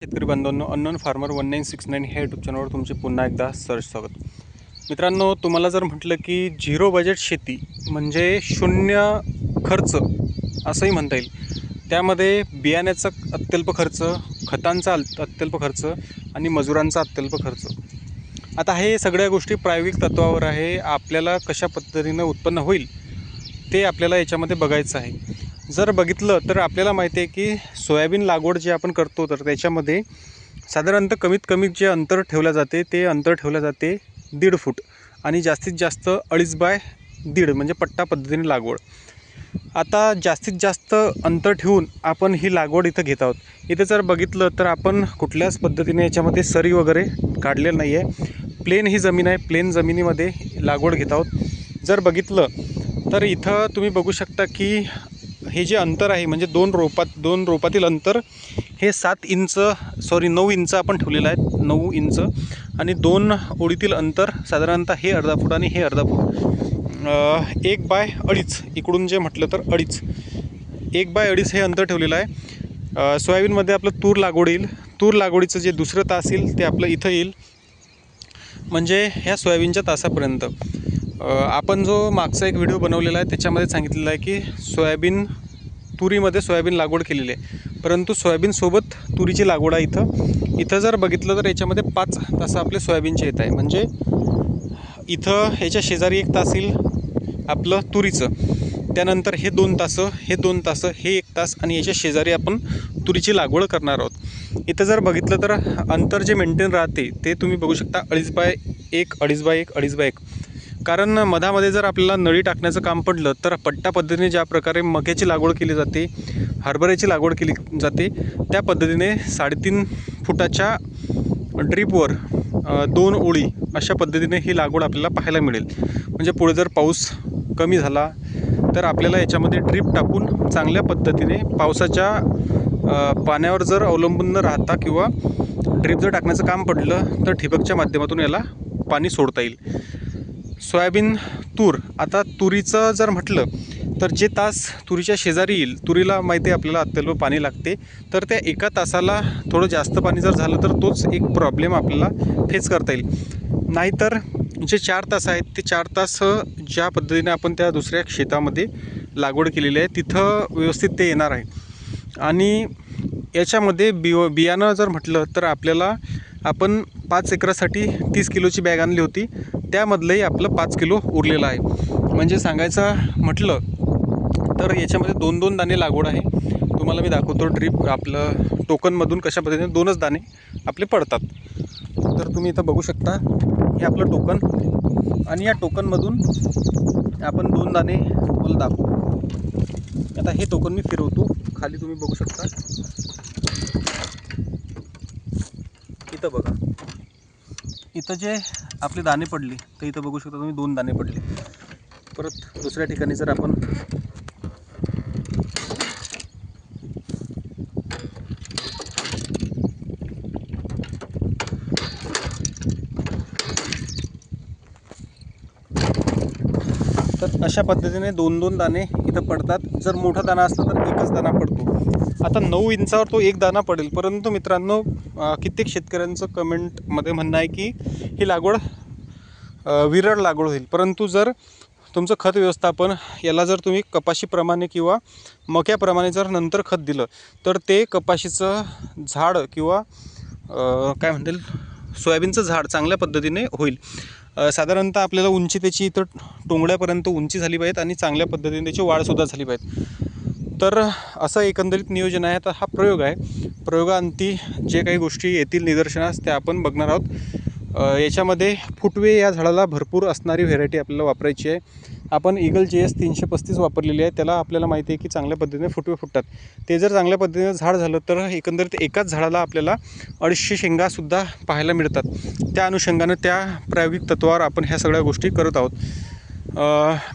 शेतकरी बांधवांनो, unknown farmer 1969 ह्या यूट्यूब चॅनलवर तुमचे पुन्हा एकदा सहर्ष स्वागत. मित्रांनो, तुम्हाला जर म्हटलं की झिरो बजेट शेती म्हणजे शून्य खर्च असंही म्हणता येईल. त्यामध्ये बियाण्याचा अत्यल्प खर्च, खतांचा अत्यल्प खर्च आणि मजुरांचा अत्यल्प खर्च. आता हे सगळ्या गोष्टी प्रायोगिक तत्त्वावर आहे. आपल्याला कशा पद्धतीनं उत्पन्न होईल ते आपल्याला याच्यामध्ये बघायचं आहे. जर बघितलं तर आपल्याला माहिती आहे की सोयाबीन लागवड जे आपण करतो तर त्याच्यामध्ये साधारणतः कमीत कमी जे अंतर ठेवलं जाते ते अंतर ठेवलं जाते 1.5 फूट आणि जास्तीत जास्त 2.5 बाय 1.5 म्हणजे पट्टा पद्धतीने लागवड. आता जास्तीत जास्त अंतर ठेवून आपण ही लागवड इथं घेत आहोत. इथे जर बघितलं तर आपण कुठल्याच पद्धतीने याच्यामध्ये सरी वगैरे काढलेलं नाही आहे. प्लेन ही जमीन आहे. प्लेन जमिनीमध्ये लागवड घेत आहोत. जर बघितलं तर इथं तुम्ही बघू शकता की हे जे अंतर आहे म्हणजे दोन रोपातील अंतर हे 9 इंच आपण ठेवलेलं आहे. 9 इंच आणि 2 ओळीतील अंतर साधारणतः हे अर्धा फूट आणि हे अर्धा फूट. 1 बाय 2.5 इकडून जे म्हटलं तर 2.5 1 बाय 2.5 हे अंतर ठेवलेलं आहे. सोयाबीनमध्ये आपलं तूर लागवड येईल. तूर लागवडीचं जे दुसरं तास येईल ते आपलं इथं येईल म्हणजे ह्या सोयाबीनच्या तासापर्यंत. आपण जो मागचा एक व्हिडिओ बनवलेला आहे त्याच्यामध्ये सांगितलेलं आहे की तुरीमध्ये सोयाबीन लागवड केलेली आहे, परंतु सोयाबीनसोबत तुरीची लागवड आहे इथं जर बघितलं तर याच्यामध्ये 5 तास आपले सोयाबीनचे येत आहे. म्हणजे इथं ह्याच्या शेजारी 1 तास येईल आपलं तुरीचं. त्यानंतर हे 2 तास, हे 2 तास, हे 1 तास आणि याच्या शेजारी आपण तुरीची लागवड करणार आहोत. इथं जर बघितलं तर अंतर जे मेंटेन राहते ते तुम्ही बघू शकता 2.5 बाय 1, 2.5 बाय 1, 2.5 बाय 1. कारण मधामध्ये जर आपल्याला नळी टाकण्याचं काम पडलं तर पट्टा पद्धतीने ज्या प्रकारे मक्याची लागवड केली जाते, हरभऱ्याची लागवड केली जाते त्या पद्धतीने 3.5 फुटाच्या ड्रीपवर 2 ओळी अशा पद्धतीने ही लागवड आपल्याला पाहायला मिळेल. म्हणजे पुढे जर पाऊस कमी झाला तर आपल्याला याच्यामध्ये ड्रीप टाकून चांगल्या पद्धतीने पावसाच्या पाण्यावर जर अवलंबून न राहता किंवा ड्रीप जर टाकण्याचं काम पडलं तर ठिबकच्या माध्यमातून याला पाणी सोडता येईल. सोयाबीन तूर, आता तुरीचं जर म्हटलं तर जे तास तुरीच्या शेजारी येईल, तुरीला माहिती आहे आपल्याला अत्यल्प पाणी लागते, तर त्या एका तासाला थोडं जास्त पाणी जर झालं तर तोच एक प्रॉब्लेम आपल्याला फेस करता येईल. नाहीतर जे 4 तास आहेत ते 4 तास ज्या पद्धतीने आपण त्या दुसऱ्या शेतामध्ये लागवड केलेली आहे तिथं व्यवस्थित ते येणार आहे. आणि याच्यामध्ये बियाणं जर म्हटलं तर आपण 5 एकरासाठी 30 किलोची बॅग आणली होती, त्यामधलंही आपलं 5 किलो उरलेलं आहे. म्हणजे सांगायचं म्हटलं तर याच्यामध्ये 2-2 दाणे लागवड आहे. तुम्हाला मी दाखवतो ड्रीप आपलं टोकनमधून कशा पद्धतीने 2च दाणे आपले पडतात. तर तुम्ही इथं बघू शकता हे आपलं टोकन आणि या टोकनमधून आपण 2 दाणे तुम्हाला दाखवू. आता हे टोकन मी फिरवतो खाली, तुम्ही बघू शकता इथं बघा. इथं जे आपले दाणे पडले तर इथं बघू शकता तुम्ही 2 दाणे पडले. परत दुसऱ्या ठिकाणी जर आपण तर अशा पद्धतीने 2-2 दाणे इथं पडतात. जर मोठा दाणा असला तर 1च दाणा पडतो. आता 9 इंचावर तो 1 दाणा पडेल. परंतु मित्रांनो, कित्येक शेतकऱ्यांचं कमेंटमध्ये म्हणणं आहे की ही लागवड विरळ लागवड होईल. परंतु जर तुमचं खत व्यवस्थापन याला जर तुम्ही कपाशीप्रमाणे किंवा मक्याप्रमाणे जर नंतर खत दिलं तर ते कपाशीचं झाड किंवा काय म्हणतील सोयाबीनचं झाड चांगल्या पद्धतीने होईल. साधारणतः आपल्याला उंची त्याची इथं टोंगळ्यापर्यंत उंची झाली पाहिजे आणि चांगल्या पद्धतीने त्याची वाढसुद्धा झाली पाहिजे. तर असं एकंदरीत नियोजन आहे. आता हा प्रयोग आहे. प्रयोगांती जे काही गोष्टी येतील निदर्शनास त्या आपण बघणार आहोत. याच्यामध्ये फुटवे या झाडाला भरपूर असणारी व्हेरायटी आपल्याला वापरायची आहे. आपण ईगल JS 335 वापरलेली आहे. त्याला आपल्याला माहिती आहे की चांगल्या पद्धतीने फुटवे फुटतात. ते जर चांगल्या पद्धतीने झाड झालं तर एकंदरीत एकाच झाडाला आपल्याला 250 शेंगासुद्धा पाहायला मिळतात. त्या अनुषंगानं त्या प्रायोगिक तत्त्वावर आपण ह्या सगळ्या गोष्टी करत आहोत.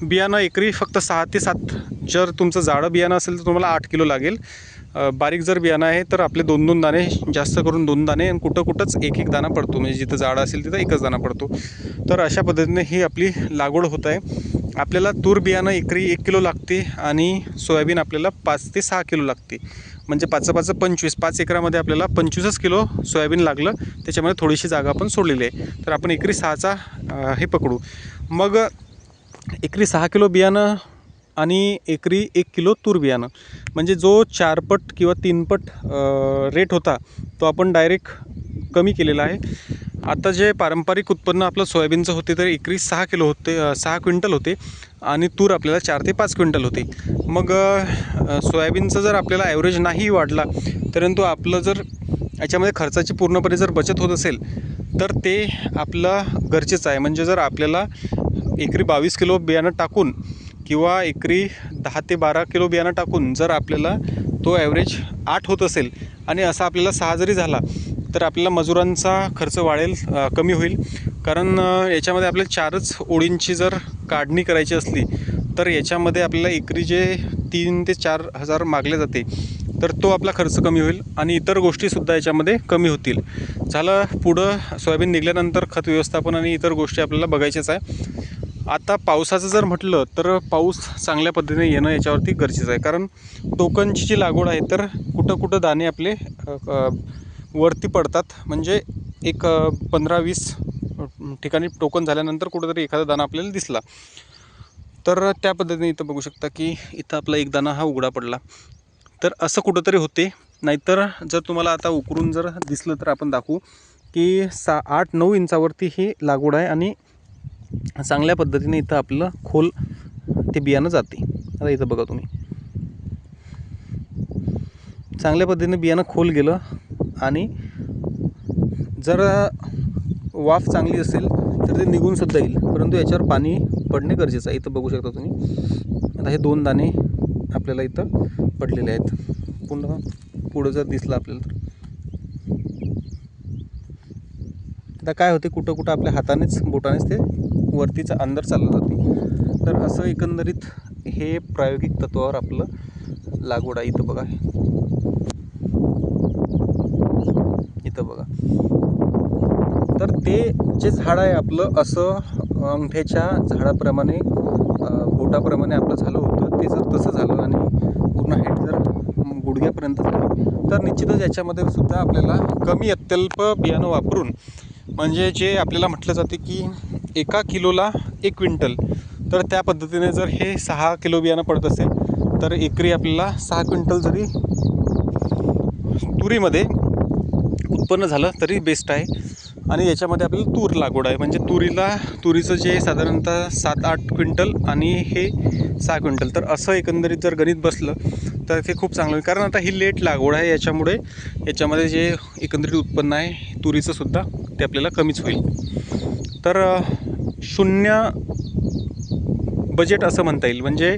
बियाणं एकरी फक्त 6 ते 7, जर तुमचं जाडं बियाणं असेल तर तुम्हाला 8 किलो लागेल. बारीक जर बियाणं आहे तर आपले 2-2 दाणे, जास्त करून 2 दाणे आणि कुठंच 1-1 दाणा पडतो. म्हणजे जिथं जाडं असेल तिथं 1च दाणा पडतो. तर अशा पद्धतीने ही आपली लागवड होत आहे. आपल्याला तूर बियाणं एकरी 1 किलो लागते आणि सोयाबीन आपल्याला 5 ते 6 किलो लागते. म्हणजे 5 5 25, 5 एकरामध्ये आपल्याला 25 किलो सोयाबीन लागलं. त्याच्यामध्ये थोडीशी जागा आपण सोडलेली आहे. तर आपण एकरी 6चा हे पकडू. मग एकरी 6 किलो बियाणं आणि एकरी 1 किलो तूर बियाणं, म्हणजे जो 4 पट किंवा 3 पट रेट होता तो आपण डायरेक्ट कमी केलेला आहे. आता जे पारंपरिक उत्पन्न आपलं सोयाबीनचं होते तर एकरी 6 किलो होते, 6 क्विंटल होते आणि तूर आपल्याला 4 ते 5 क्विंटल होते. मग सोयाबीनचं जर आपल्याला ॲव्हरेज नाही वाढला, परंतु आपलं जर याच्यामध्ये खर्चाची पूर्णपणे जर बचत होत असेल तर ते आपलं गरजेचं आहे. म्हणजे जर आपल्याला एकरी 22 किलो बियाणं टाकून किंवा एकरी 10 ते 12 किलो बियाणं टाकून जर आपल्याला तो ॲव्हरेज 8 होत असेल आणि असा आपल्याला 6 जरी झाला तर आपल्याला मजुरांचा खर्च वाढेल, कमी होईल. कारण याच्यामध्ये आपल्याला 4च ओळींची जर काढणी करायची असली तर याच्यामध्ये आपल्याला एकरी जे 3 ते 4 हजार मागले जाते तर तो आपला खर्च कमी होईल आणि इतर गोष्टीसुद्धा याच्यामध्ये कमी होतील. झालं, पुढं सोयाबीन निघाल्यानंतर खत व्यवस्थापन आणि इतर गोष्टी आपल्याला बघायच्याच आहे. आता पावसाचं जर म्हटलं तर पाऊस चांगल्या पद्धतीने येणं याच्यावरती गरजेचं आहे. कारण टोकनची जी लागवड आहे तर कुठं कुठं दाणे आपले वरती पडतात. म्हणजे एक 15-20 ठिकाणी टोकन झाल्यानंतर कुठंतरी एखादा दाणा आपल्याला दिसला. तर त्या पद्धतीने इथं बघू शकता की इथं आपला एक दाणा हा उघडा पडला. तर असं कुठंतरी होते. नाहीतर जर तुम्हाला आता उकरून जर दिसलं तर आपण दाखवू की 8-9 इंचावरती ही लागवड आहे आणि चांगल्या पद्धतीने इथं आपलं खोल ते बियाणं जाते. आता इथं बघा तुम्ही, चांगल्या पद्धतीने बियाणं खोल गेलं आणि जर वाफ चांगली असेल तर ते निघूनसुद्धा येईल, परंतु याच्यावर पाणी पडणे गरजेचं आहे. इथं बघू शकता तुम्ही, आता हे 2 दाणे आपल्याला इथं पडलेले आहेत. पुढं जर दिसलं आपल्याला तर आता काय होते, कुठं कुठं आपल्या हातानेच बोटानेच ते वरतीचं अंदर चाललं जाते. तर असं एकंदरीत हे प्रायोगिक तत्वावर आपलं लागवड आहे. इथं बघा, इथं बघा. तर ते जे झाड आहे आपलं असं अंगठ्याच्या झाडाप्रमाणे बोटाप्रमाणे आपलं झालं होतं, ते जर तसं झालं आणि पूर्ण हाईट जर गुडघ्यापर्यंत झाली तर निश्चितच याच्यामध्ये सुद्धा आपल्याला कमी अत्यल्प बियाणं वापरून, म्हणजे जे आपल्याला म्हटलं जाते की 1 किलोला 1 क्विंटल, तर त्या पद्धतीने जर हे 6 किलो बियाणं पडत असेल तर एकरी आपल्याला 6 क्विंटल जरी तुरीमध्ये उत्पन्न झालं तरी बेस्ट आहे. आणि याच्यामध्ये आपल्याला तूर लागवड आहे, म्हणजे तुरीचं जे साधारणतः 7-8 क्विंटल आणि हे 6 क्विंटल, तर असं एकंदरीत जर गणित बसलं तर ते खूप चांगलं होईल. कारण आता ही लेट लागवड आहे, याच्यामुळे याच्यामध्ये जे एकंदरीत उत्पन्न आहे तुरीचंसुद्धा ते आपल्याला कमीच होईल. तर 0 बजेट असं म्हणता येईल. म्हणजे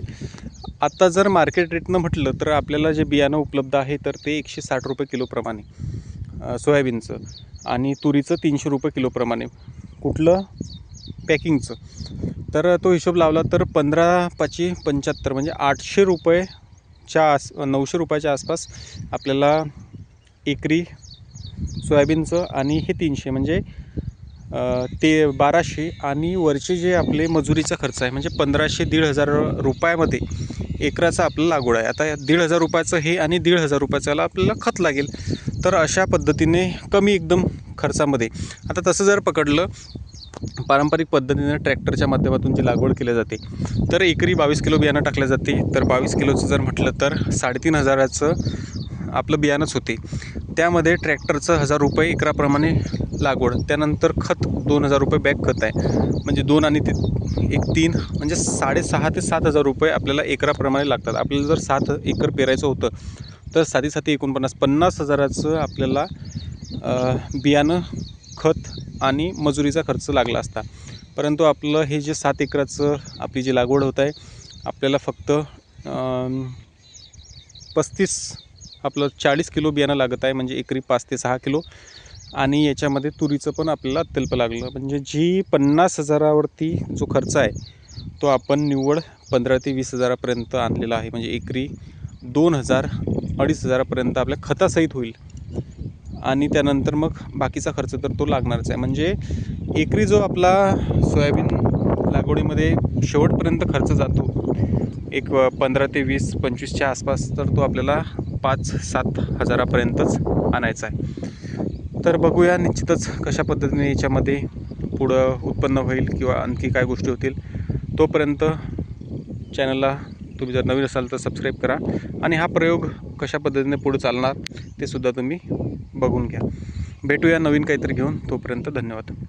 आता जर मार्केट रेटनं म्हटलं तर आपल्याला जे बियाणं उपलब्ध आहे तर ते 160 रुपये किलोप्रमाणे सोयाबीनचं आणि तुरीचं 300 रुपये किलोप्रमाणे, कुठलं पॅकिंगचं. तर तो हिशोब लावला तर 15×5=75, म्हणजे 800 रुपयेच्या 900 रुपयाच्या आसपास आपल्याला एकरी सोयाबीनचं आणि हे 300 म्हणजे ते 1200 आणि वरचे जे आपले मजुरीचा खर्च आहे म्हणजे 1500-1500 रुपयामध्ये एकराचा आपलं लागवड आहे. आता 1500 रुपयाचं हे आणि 1500 रुपयाच्याला आपल्याला खत लागेल. तर अशा पद्धतीने कमी एकदम खर्चामध्ये, आता तसं जर पकडलं पारंपरिक पद्धतीने ट्रॅक्टरच्या माध्यमातून जी लागवड केली जाते तर एकरी 22 किलो बियाणं टाकलं जाते. तर 22 किलोचं जर म्हटलं तर 3500चं आपलं बियाणंच होते. त्यामध्ये ट्रॅक्टरचं 1000 रुपये एकराप्रमाणे लागवड, त्यानंतर खत 2000 रुपये बॅग खत आहे, म्हणजे 2 आणि 3 म्हणजे 6,500 ते 7,000 रुपये आपल्याला एकराप्रमाणे लागतात. आपल्याला जर 7 एकर पेरायचं होतं तर 7×7 49, 50,000चं आपल्याला बियाणं, खत आणि मजुरीचा खर्च लागला असता. परंतु आपलं हे जे 7 एकराचं आपली जी लागवड होत आहे आपल्याला फक्त 40 किलो बियाणं लागत आहे, म्हणजे एकरी 5 ते 6 किलो. आणि याच्यामध्ये तुरीचं पण आपल्याला अत्यल्प लागलं, म्हणजे जी 50,000वरती जो खर्च आहे तो आपण निव्वळ 15,000 ते 20,000पर्यंत आणलेला आहे. म्हणजे एकरी 2,000-2,500पर्यंत आपल्या खतासहित होईल आणि त्यानंतर मग बाकीचा खर्च तर तो लागणारच आहे. म्हणजे एकरी जो आपला सोयाबीन लागवडीमध्ये शेवटपर्यंत खर्च जातो एक 15 ते 20-25च्या आसपास, तर तो आपल्याला 5-7 हजारापर्यंतच आणायचा आहे. तर बघूया निश्चितच कशा पद्धतीने याच्यामध्ये पुढं उत्पन्न होईल किंवा आणखी काय गोष्टी होतील. तोपर्यंत चॅनलला तुम्ही जर नवीन असाल तर सबस्क्राईब करा आणि हा प्रयोग कशा पद्धतीने पुढे चालणार ते सुद्धा तुम्ही बघून घ्या. भेटूया नवीन काहीतरी घेऊन. तोपर्यंत धन्यवाद.